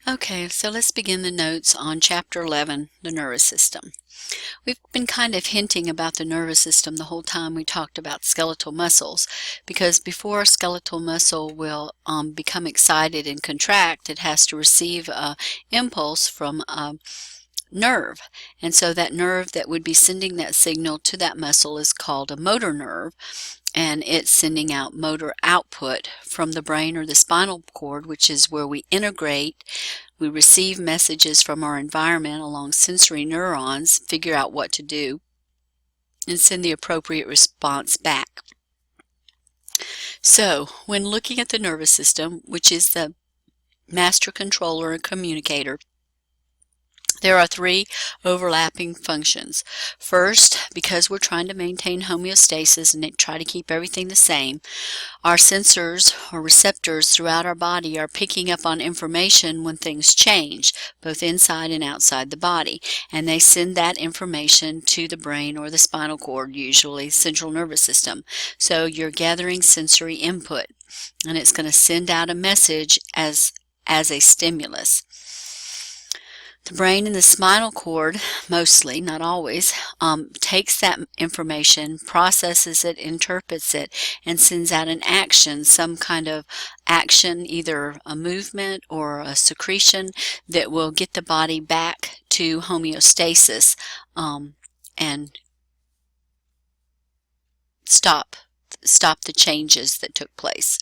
Okay, so let's begin the notes on Chapter 11, the nervous system. We've been kind of hinting about the nervous system the whole time we talked about skeletal muscles, because before a skeletal muscle will become excited and contract, it has to receive a impulse from a nerve. And so that nerve that would be sending that signal to that muscle is called a motor nerve, and it's sending out motor output from the brain or the spinal cord, which is where we integrate. We receive messages from our environment along sensory neurons, figure out what to do, and send the appropriate response back. So, when looking at the nervous system, which is the master controller and communicator, there are three overlapping functions. First, because we're trying to maintain homeostasis and try to keep everything the same, our sensors or receptors throughout our body are picking up on information when things change, both inside and outside the body, and they send that information to the brain or the spinal cord, usually central nervous system. So you're gathering sensory input, and it's going to send out a message as a stimulus. The brain and the spinal cord, mostly, not always, takes that information, processes it, interprets it, and sends out an action, some kind of action, either a movement or a secretion that will get the body back to homeostasis and stop the changes that took place.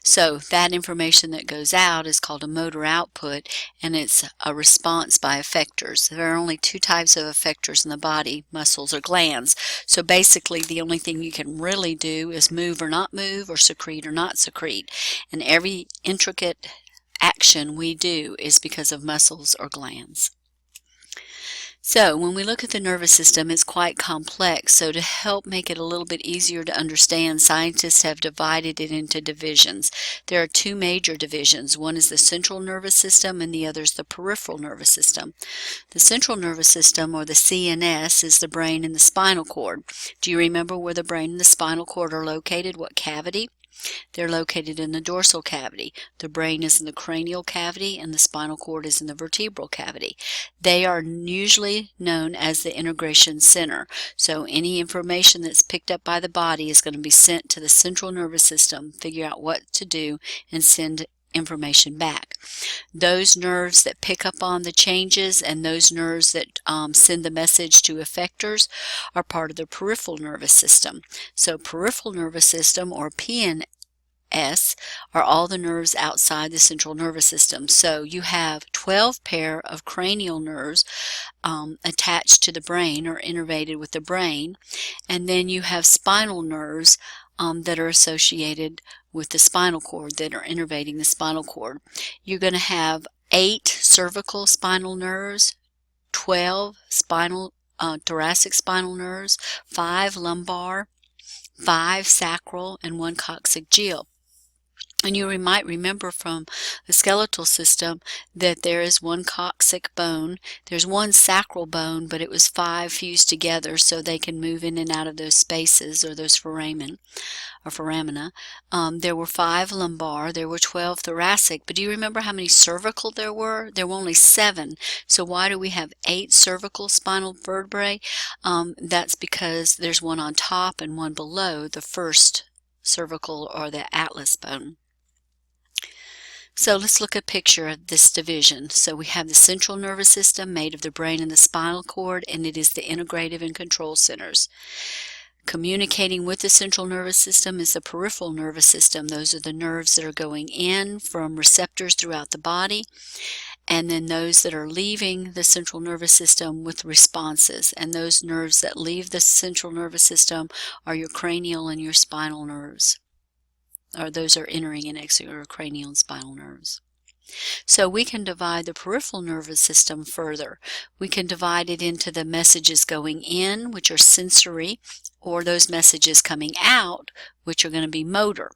So that information that goes out is called a motor output, and it's a response by effectors. There are only two types of effectors in the body, muscles or glands. So basically the only thing you can really do is move or not move, or secrete or not secrete. And every intricate action we do is because of muscles or glands. So when we look at the nervous system, it's quite complex. So to help make it a little bit easier to understand, scientists have divided it into divisions. There are two major divisions. One is the central nervous system and the other is the peripheral nervous system. The central nervous system, or the CNS, is the brain and the spinal cord. Do you remember where the brain and the spinal cord are located? What cavity? They're located in the dorsal cavity. The brain is in the cranial cavity and the spinal cord is in the vertebral cavity. They are usually known as the integration center. So any information that's picked up by the body is going to be sent to the central nervous system, figure out what to do, and send information back. Those nerves that pick up on the changes and those nerves that send the message to effectors are part of the peripheral nervous system. So peripheral nervous system, or PNS, are all the nerves outside the central nervous system. So you have 12 pair of cranial nerves attached to the brain or innervated with the brain, and then you have spinal nerves that are associated with the spinal cord, that are innervating the spinal cord. You're going to have 8 cervical spinal nerves, 12 thoracic spinal nerves, 5 lumbar, 5 sacral, and 1 coccygeal. And you might remember from the skeletal system that there is 1 coccyx bone, there's 1 sacral bone, but it was 5 fused together so they can move in and out of those spaces, or those foramina. There were 5 lumbar, there were 12 thoracic, but do you remember how many cervical there were? There were only 7. So why do we have 8 cervical spinal vertebrae? That's because there's 1 on top and 1 below the first cervical, or the atlas bone. So let's look at a picture of this division. So we have the central nervous system made of the brain and the spinal cord, and it is the integrative and control centers. Communicating with the central nervous system is the peripheral nervous system. Those are the nerves that are going in from receptors throughout the body, and then those that are leaving the central nervous system with responses. And those nerves that leave the central nervous system are your cranial and your spinal nerves. Or those are entering and exiting, or cranial and spinal nerves. So we can divide the peripheral nervous system further. We can divide it into the messages going in, which are sensory, or those messages coming out, which are going to be motor.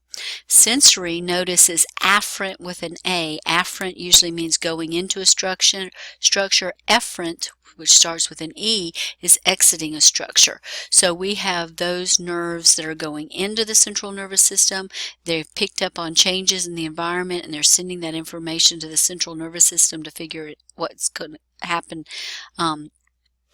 Sensory, notice, is afferent with an A. Afferent usually means going into a structure. Efferent, which starts with an E, is exiting a structure. So we have those nerves that are going into the central nervous system. They've picked up on changes in the environment, and they're sending that information to the central nervous system to figure what's going to happen,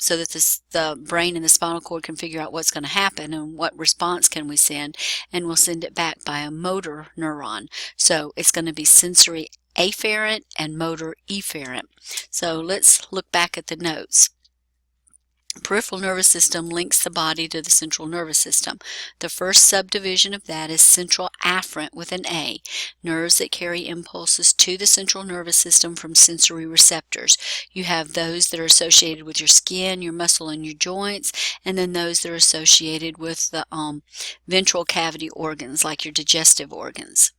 so that the brain and the spinal cord can figure out what's going to happen and what response can we send, and we'll send it back by a motor neuron. So it's going to be sensory afferent and motor efferent. So let's look back at the notes. Peripheral nervous system links the body to the central nervous system. The first subdivision of that is central afferent with an A, nerves that carry impulses to the central nervous system from sensory receptors. You have those that are associated with your skin, your muscle, and your joints, and then those that are associated with the ventral cavity organs, like your digestive organs.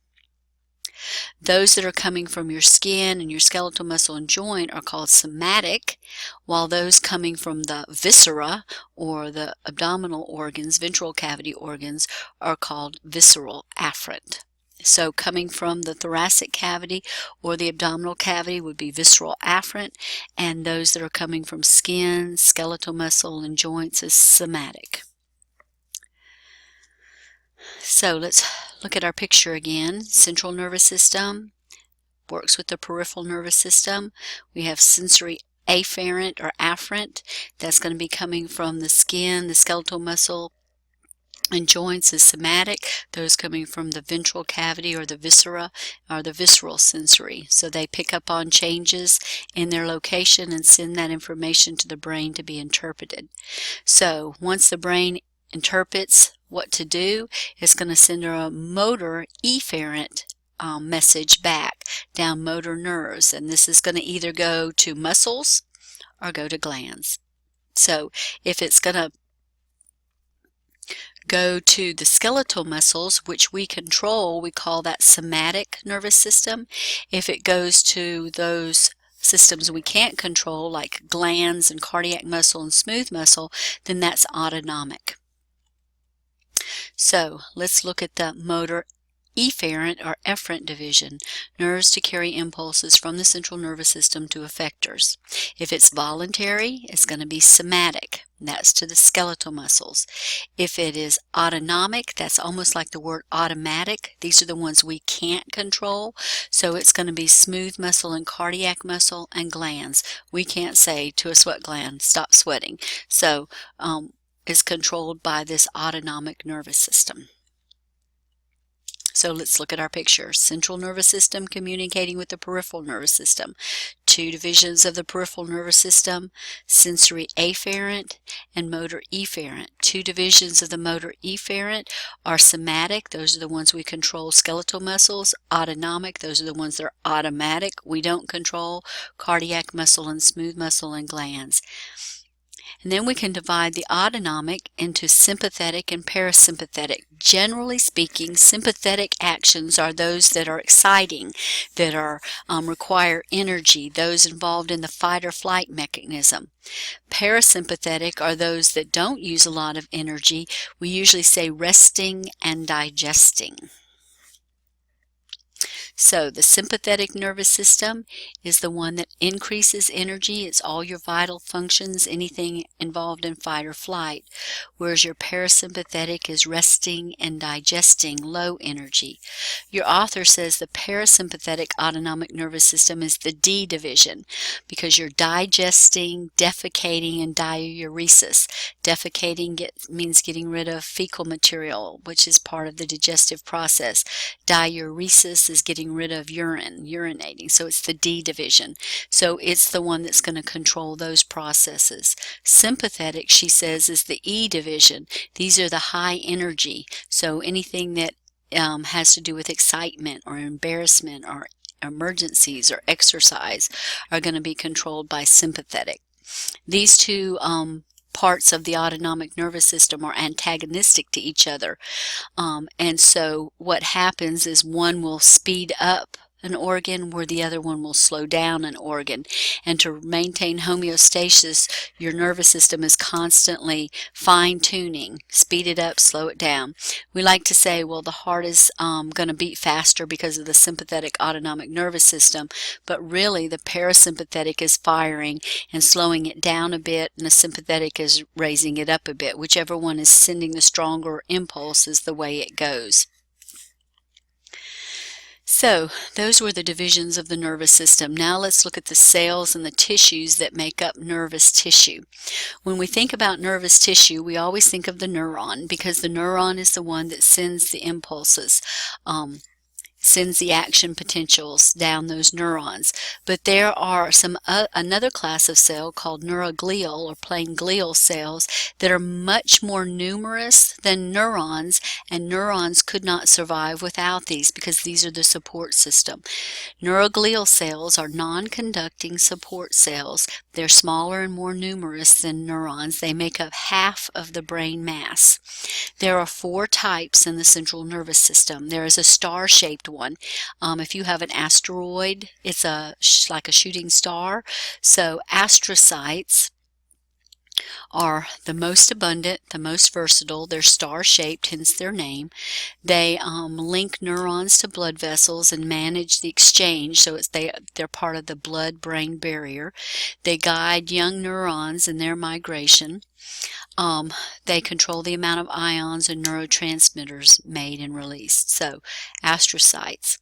Those that are coming from your skin and your skeletal muscle and joint are called somatic, while those coming from the viscera or the abdominal organs, ventral cavity organs, are called visceral afferent. So coming from the thoracic cavity or the abdominal cavity would be visceral afferent, and those that are coming from skin, skeletal muscle, and joints is somatic. So let's look at our picture again. Central nervous system works with the peripheral nervous system. We have sensory afferent or afferent. That's going to be coming from the skin, the skeletal muscle, and joints is somatic. Those coming from the ventral cavity or the viscera are the visceral sensory. So they pick up on changes in their location and send that information to the brain to be interpreted. So once the brain interprets what to do, it's going to send her a motor efferent message back down motor nerves, and this is going to either go to muscles or go to glands. So if it's going to go to the skeletal muscles, which we control, we call that somatic nervous system. If it goes to those systems we can't control, like glands and cardiac muscle and smooth muscle, then that's autonomic. So let's look at the motor efferent or efferent division, nerves to carry impulses from the central nervous system to effectors. If it's voluntary, it's going to be somatic. That's to the skeletal muscles. If it is autonomic, that's almost like the word automatic. These are the ones we can't control. So it's going to be smooth muscle and cardiac muscle and glands. We can't say to a sweat gland, stop sweating. So is controlled by this autonomic nervous system. So let's look at our picture. Central nervous system communicating with the peripheral nervous system. Two divisions of the peripheral nervous system, sensory afferent and motor efferent. Two divisions of the motor efferent are somatic. Those are the ones we control, skeletal muscles. Autonomic, those are the ones that are automatic. We don't control cardiac muscle and smooth muscle and glands. And then we can divide the autonomic into sympathetic and parasympathetic. Generally speaking, sympathetic actions are those that are exciting, that are require energy, those involved in the fight or flight mechanism. Parasympathetic are those that don't use a lot of energy. We usually say resting and digesting. So the sympathetic nervous system is the one that increases energy. It's all your vital functions, anything involved in fight or flight. Whereas your parasympathetic is resting and digesting, low energy. Your author says the parasympathetic autonomic nervous system is the D division because you're digesting, defecating, and diuresis. Defecating means getting rid of fecal material, which is part of the digestive process. Diuresis is getting rid of urine, urinating. So it's the D division. So it's the one that's going to control those processes. Sympathetic, she says, is the E division. These are the high energy. So anything that has to do with excitement or embarrassment or emergencies or exercise are going to be controlled by sympathetic. These two parts of the autonomic nervous system are antagonistic to each other. And so what happens is one will speed up an organ, where the other one will slow down an organ. And to maintain homeostasis, your nervous system is constantly fine-tuning, speed it up, slow it down. We like to say, well, the heart is going to beat faster because of the sympathetic autonomic nervous system, but really the parasympathetic is firing and slowing it down a bit, and the sympathetic is raising it up a bit. Whichever one is sending the stronger impulse is the way it goes. So those were the divisions of the nervous system. Now let's look at the cells and the tissues that make up nervous tissue. When we think about nervous tissue, we always think of the neuron, because the neuron is the one that sends the impulses, sends the action potentials down those neurons. But there are another class of cell called neuroglial, or plain glial cells, that are much more numerous than neurons, and neurons could not survive without these, because these are the support system. Neuroglial cells are non-conducting support cells. They're smaller and more numerous than neurons. They make up half of the brain mass. There are 4 types in the central nervous system. There is a star-shaped one. If you have an asteroid, it's like a shooting star. So astrocytes are the most abundant, the most versatile. They're star-shaped, hence their name. They link neurons to blood vessels and manage the exchange, so they're part of the blood-brain barrier. They guide young neurons in their migration. They control the amount of ions and neurotransmitters made and released. So, astrocytes.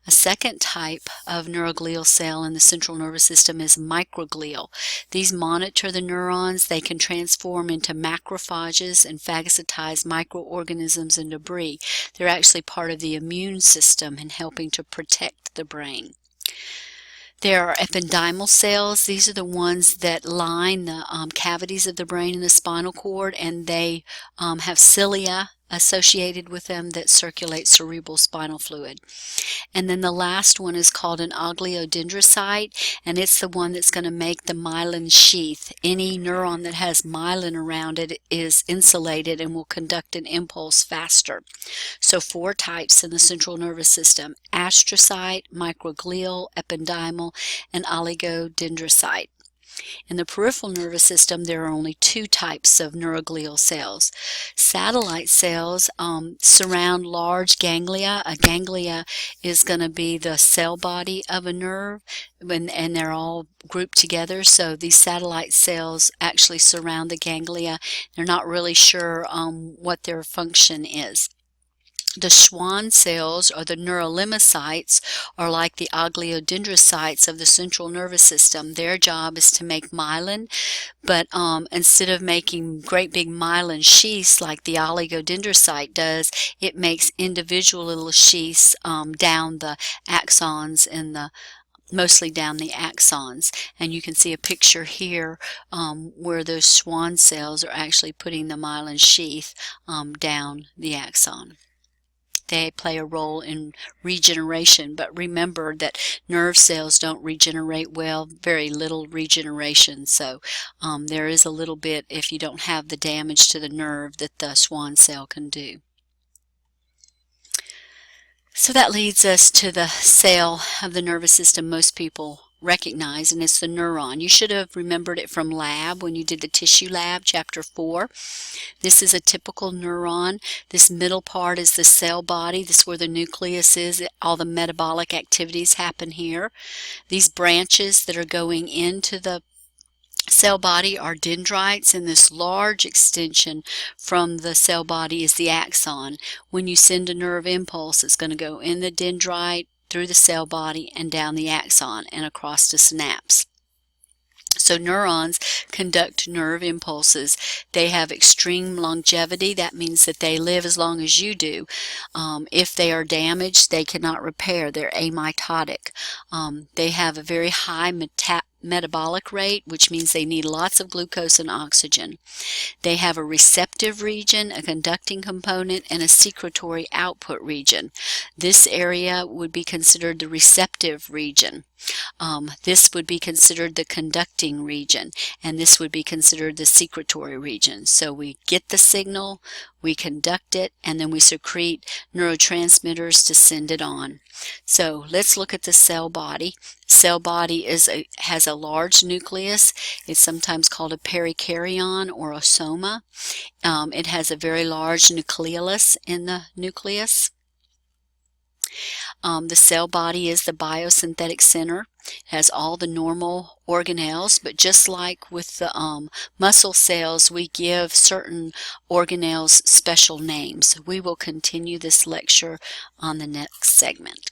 A second type of neuroglial cell in the central nervous system is microglial. These monitor the neurons. They can transform into macrophages and phagocytize microorganisms and debris. They're actually part of the immune system and helping to protect the brain. There are ependymal cells. These are the ones that line the cavities of the brain and the spinal cord, and they have cilia associated with them that circulate cerebral spinal fluid. And then the last one is called an oligodendrocyte, and it's the one that's going to make the myelin sheath. Any neuron that has myelin around it is insulated and will conduct an impulse faster. So 4 types in the central nervous system: astrocyte, microglial, ependymal, and oligodendrocyte. In the peripheral nervous system, there are only 2 types of neuroglial cells. Satellite cells surround large ganglia. A ganglia is going to be the cell body of a nerve, and they're all grouped together. So these satellite cells actually surround the ganglia. They're not really sure what their function is. The Schwann cells, or the neurolimocytes, are like the oligodendrocytes of the central nervous system. Their job is to make myelin, but instead of making great big myelin sheaths like the oligodendrocyte does, it makes individual little sheaths down the axons and mostly down the axons. And you can see a picture here where those Schwann cells are actually putting the myelin sheath down the axon. They play a role in regeneration, but remember that nerve cells don't regenerate well, very little regeneration. So there is a little bit, if you don't have the damage to the nerve, that the Schwann cell can do. So that leads us to the cell of the nervous system most people recognize, and it's the neuron. You should have remembered it from lab when you did the tissue lab, chapter 4. This is a typical neuron. This middle part is the cell body. This is where the nucleus is. All the metabolic activities happen here. These branches that are going into the cell body are dendrites, and this large extension from the cell body is the axon. When you send a nerve impulse, it's going to go in the dendrite, through the cell body, and down the axon and across the synapse. So neurons conduct nerve impulses. They have extreme longevity. That means that they live as long as you do. If they are damaged, they cannot repair. They're amitotic. They have a very high metabolic rate, which means they need lots of glucose and oxygen. They have a receptive region, a conducting component, and a secretory output region. This area would be considered the receptive region. This would be considered the conducting region, and this would be considered the secretory region. So we get the signal, we conduct it, and then we secrete neurotransmitters to send it on. So let's look at the cell body. Cell body has a large nucleus. It's sometimes called a perikaryon or a soma. It has a very large nucleolus in the nucleus. The cell body is the biosynthetic center. It has all the normal organelles, but just like with the muscle cells, we give certain organelles special names. We will continue this lecture on the next segment.